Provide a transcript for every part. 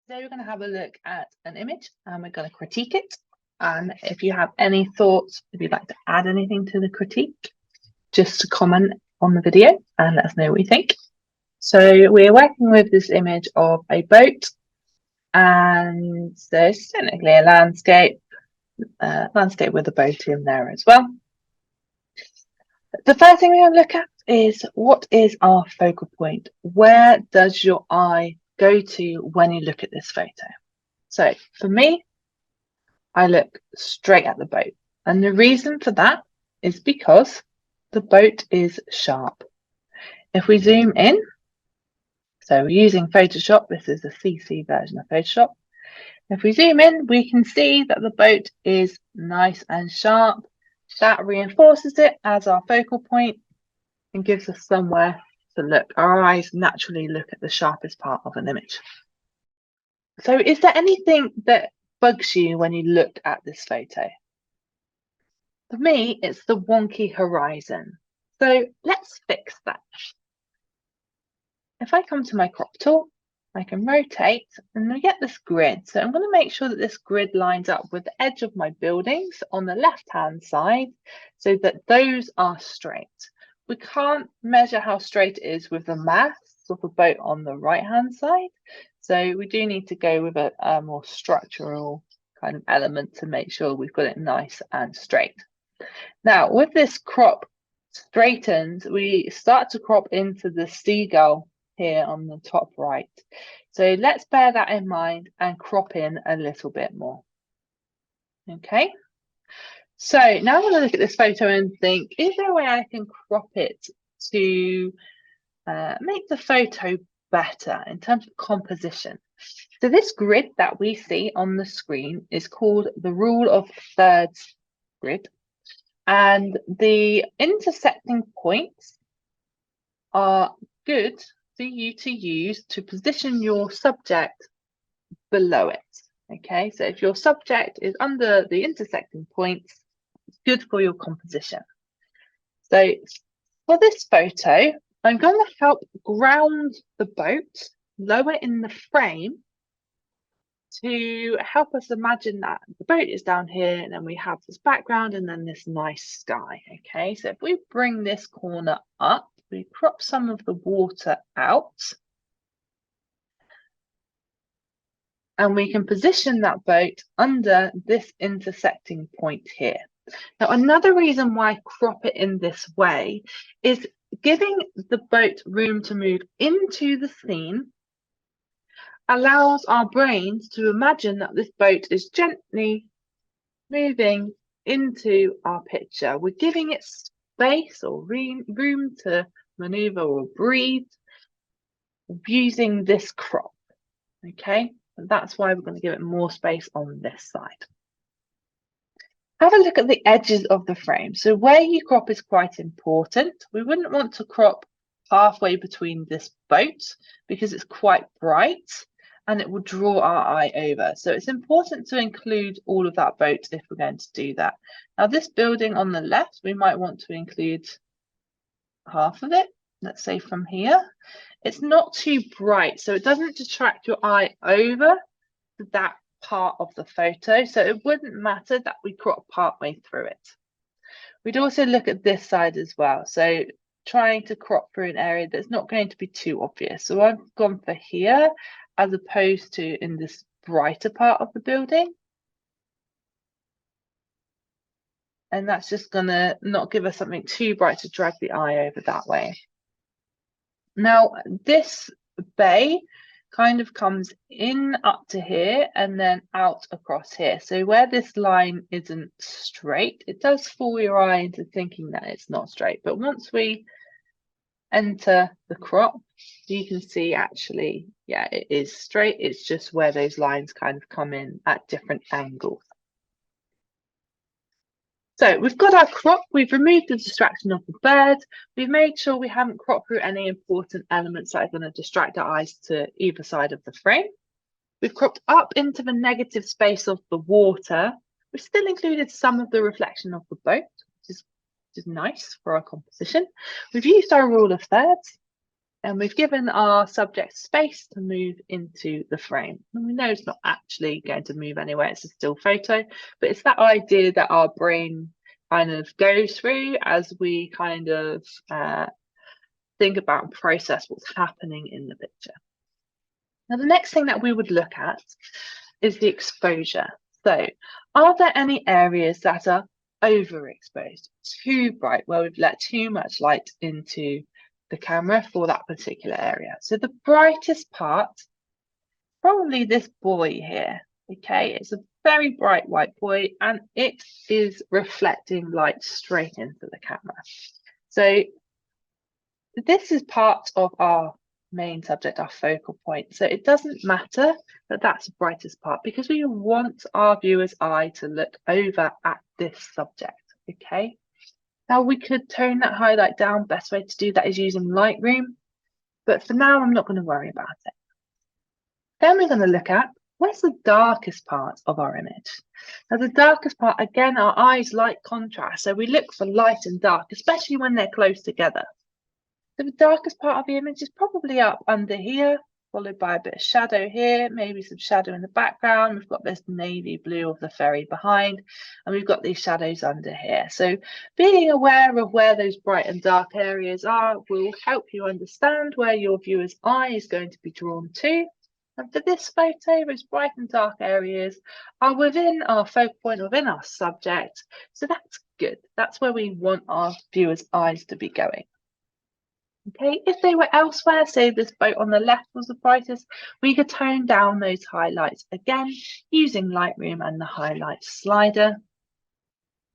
Today we're going to have a look at an image and we're going to critique it. And if you have any thoughts, if you'd like to add anything to the critique, just comment on the video and let us know what you think. So we're working with this image of a boat, and there's technically a landscape with a boat in there as well. The first thing we're going to look at is, what is our focal point? Where does your eye go to when you look at this photo? So for me, I look straight at the boat. And the reason for that is because the boat is sharp. If we zoom in, so we're using Photoshop, this is a CC version of Photoshop. If we zoom in, we can see that the boat is nice and sharp. That reinforces it as our focal point and gives us somewhere to look. Our eyes naturally look at the sharpest part of an image. So is there anything that bugs you when you look at this photo? For me, it's the wonky horizon. So let's fix that. If I come to my crop tool, I can rotate and I get this grid. So I'm going to make sure that this grid lines up with the edge of my buildings on the left-hand side so that those are straight. We can't measure how straight it is with the mass of the boat on the right-hand side. So we do need to go with a more structural kind of element to make sure we've got it nice and straight. Now, with this crop straightened, we start to crop into the seagull here on the top right. So let's bear that in mind and crop in a little bit more. Okay. So now I'm going to look at this photo and think, is there a way I can crop it to make the photo better in terms of composition? So this grid that we see on the screen is called the rule of thirds grid. And the intersecting points are good for you to use to position your subject below it. Okay, so if your subject is under the intersecting points, it's good for your composition. So for this photo, I'm going to help ground the boat lower in the frame to help us imagine that the boat is down here and then we have this background and then this nice sky. Okay, so if we bring this corner up, we crop some of the water out and we can position that boat under this intersecting point here. Now, another reason why I crop it in this way is giving the boat room to move into the scene allows our brains to imagine that this boat is gently moving into our picture. We're giving it space or room to maneuver or breathe using this crop. Okay, and that's why we're going to give it more space on this side. Have a look at the edges of the frame. So where you crop is quite important. We wouldn't want to crop halfway between this boat because it's quite bright and it will draw our eye over. So it's important to include all of that boat if we're going to do that. Now this building on the left, we might want to include half of it, let's say from here. It's not too bright, so it doesn't detract your eye over to that part of the photo. So it wouldn't matter that we crop partway through it. We'd also look at this side as well. So trying to crop through an area that's not going to be too obvious. So I've gone for here as opposed to in this brighter part of the building. And that's just gonna not give us something too bright to drag the eye over that way. Now, this bay kind of comes in up to here and then out across here. So where this line isn't straight, it does fool your eye into thinking that it's not straight. But once we enter the crop, you can see actually, yeah, it is straight. It's just where those lines kind of come in at different angles. So we've got our crop, we've removed the distraction of the bird, we've made sure we haven't cropped through any important elements that are going to distract our eyes to either side of the frame. We've cropped up into the negative space of the water. We've still included some of the reflection of the boat, which is nice for our composition. We've used our rule of thirds. And we've given our subject space to move into the frame. And we know it's not actually going to move anywhere, it's a still photo, but it's that idea that our brain kind of goes through as we kind of think about and process what's happening in the picture. Now, the next thing that we would look at is the exposure. So, are there any areas that are overexposed, too bright, where we've let too much light into the camera for that particular area? So the brightest part, probably this buoy here. Okay, it's a very bright white buoy and it is reflecting light straight into the camera. So this is part of our main subject, our focal point. So it doesn't matter that that's the brightest part because we want our viewer's eye to look over at this subject. Okay. Now we could tone that highlight down. Best way to do that is using Lightroom. But for now, I'm not going to worry about it. Then we're going to look at where's the darkest part of our image. Now the darkest part, again, our eyes like contrast. So we look for light and dark, especially when they're close together. So the darkest part of the image is probably up under here, followed by a bit of shadow here, maybe some shadow in the background. We've got this navy blue of the ferry behind, and we've got these shadows under here. So being aware of where those bright and dark areas are will help you understand where your viewer's eye is going to be drawn to. And for this photo, those bright and dark areas are within our focal point, within our subject. So that's good. That's where we want our viewer's eyes to be going. Okay, if they were elsewhere, say this boat on the left was the brightest, we could tone down those highlights again using Lightroom and the highlight slider.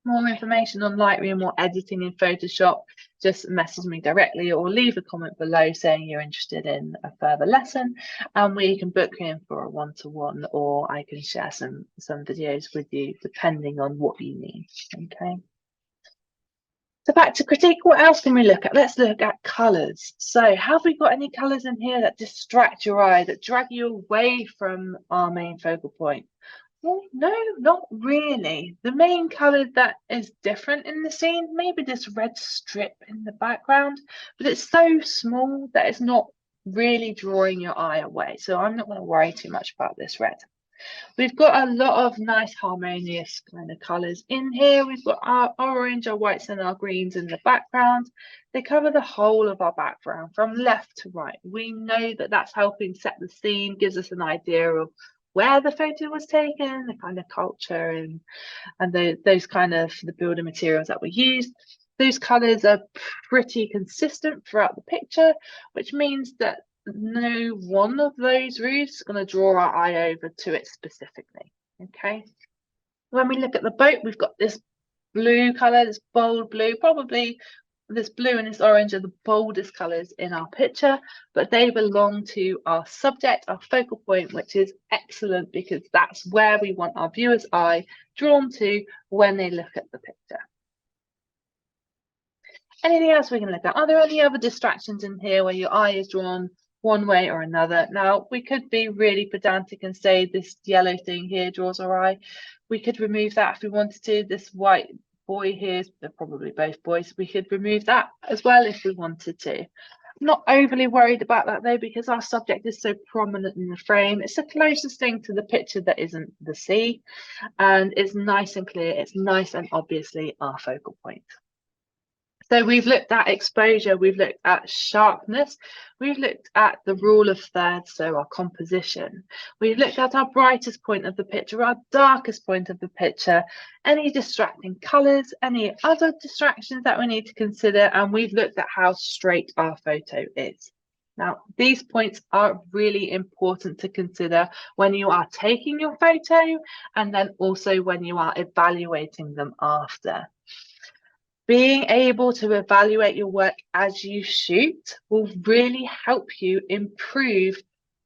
More information on Lightroom or editing in Photoshop, just message me directly or leave a comment below saying you're interested in a further lesson, and we can book you in for a one-to-one, or I can share some videos with you depending on what you need. Okay. So back to critique, what else can we look at? Let's look at colours. So have we got any colours in here that distract your eye, that drag you away from our main focal point? Well, no, not really. The main colour that is different in the scene, maybe this red strip in the background, but it's so small that it's not really drawing your eye away. So I'm not going to worry too much about this red. We've got a lot of nice harmonious kind of colours in here. We've got our orange, our whites and our greens in the background. They cover the whole of our background from left to right. We know that that's helping set the scene, gives us an idea of where the photo was taken, the kind of culture and those kind of the building materials that were used. Those colours are pretty consistent throughout the picture, which means that no one of those roofs is going to draw our eye over to it specifically. Okay. When we look at the boat, we've got this blue colour, this bold blue, probably this blue and this orange are the boldest colours in our picture, but they belong to our subject, our focal point, which is excellent because that's where we want our viewer's eye drawn to when they look at the picture. Anything else we can look at? Are there any other distractions in here where your eye is drawn one way or another? Now, we could be really pedantic and say this yellow thing here draws our eye. We could remove that if we wanted to. This white buoy here, they're probably both boys. We could remove that as well if we wanted to. I'm not overly worried about that though, because our subject is so prominent in the frame. It's the closest thing to the picture that isn't the sea, and it's nice and clear. It's nice and obviously our focal point. So we've looked at exposure, we've looked at sharpness, we've looked at the rule of thirds, so our composition. We've looked at our brightest point of the picture, our darkest point of the picture, any distracting colours, any other distractions that we need to consider, and we've looked at how straight our photo is. Now, these points are really important to consider when you are taking your photo and then also when you are evaluating them after. Being able to evaluate your work as you shoot will really help you improve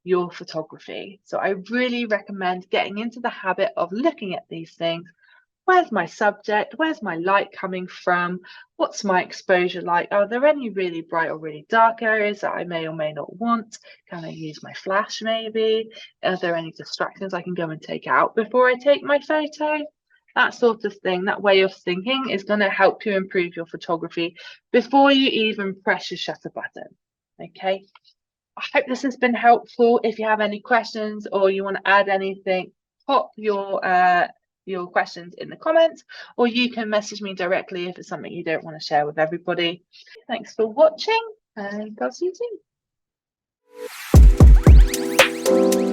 your photography. So I really recommend getting into the habit of looking at these things. Where's my subject? Where's my light coming from? What's my exposure like? Are there any really bright or really dark areas that I may or may not want? Can I use my flash maybe? Are there any distractions I can go and take out before I take my photo? That sort of thing, that way of thinking is going to help you improve your photography before you even press your shutter button. Okay. I hope this has been helpful. If you have any questions or you want to add anything, pop your questions in the comments, or you can message me directly if it's something you don't want to share with everybody. Thanks for watching, and I'll see you soon.